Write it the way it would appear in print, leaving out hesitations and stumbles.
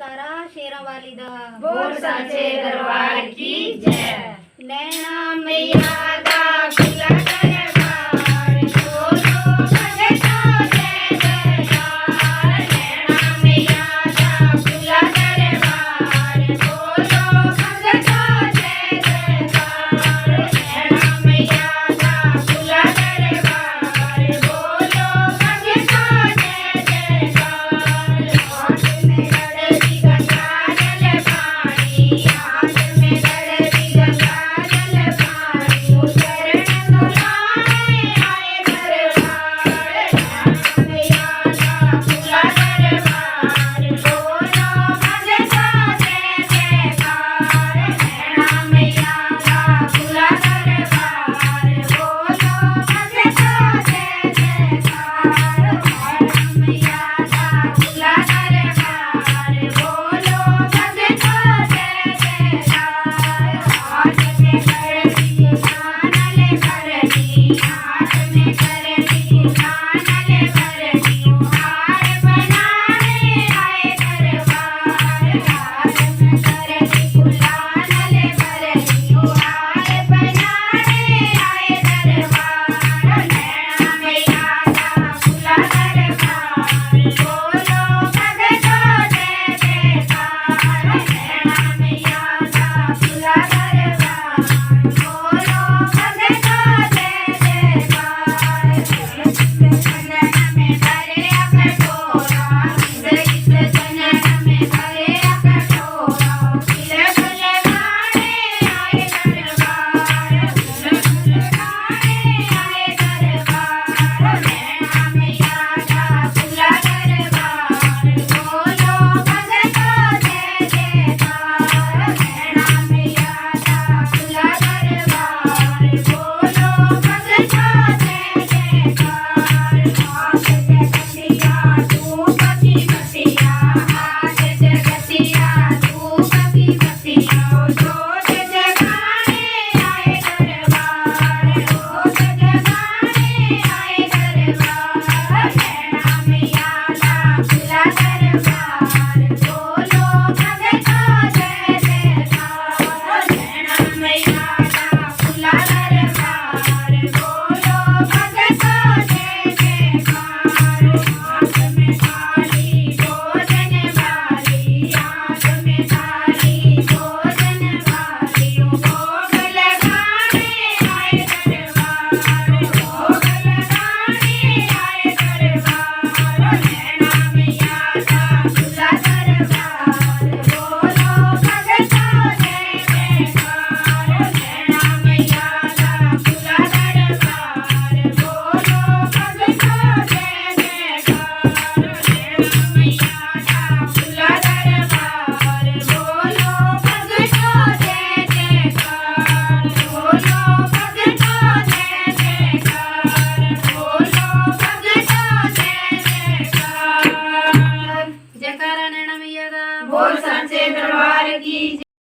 जयकारा शेरा वाली दा बोल साचे दरबार की जय। नैना मैया दा खुला दरबार बोलो भगता जय जयकार। नैना मैया दा खुला दरबार बोलो भगता जय जयकार। नैना मैया दा खुला दरबार बोलो भगता जय जयकार। हाथ में गड़बी गंगा जल पानी, हाथ में गड़बी गंगा जल पानी, चरण धुलाए आए दरबार। नैना मैया दा खुला दरबार बोलो भगता जय जयकार। नैना मैया दा खुला दरबार बोलो भगता जय जयकार। नैना मैया दा खुला दरबार बोलो भगता जय जयकार। हाथ में गड़बी कानल भरनी, हाथ में गड़बी कानल भरनी, हार बनाए आए दरबार। हाथ में गड़बी कानल भरनी, हार बनाए आए दरबार। नैना मैया दा खुला दरबार बोलो भगता जय जयकार। नैना मैया दा खुला दरबार बोलो भगता जय जयकार। चंदन में भरे कटोरा, इस चंदन में भरे कटोरा, फूल फूल गाने आए दरबार। फूल फूल गाने आए दरबार। नैना मैया दा खुला दरबार बोलो भगता जय जयकार। नैना मैया दा खुला दरबार बोलो भगता जय जयकार। हाथ जगतिया धूप की बत्तियाँ, हाथ जगतिया धूप की बत्तियाँ, जोत जगाने आए दरबार। जोत जगाने आए दरबार। नैना मैया दा खुला दरबार बोलो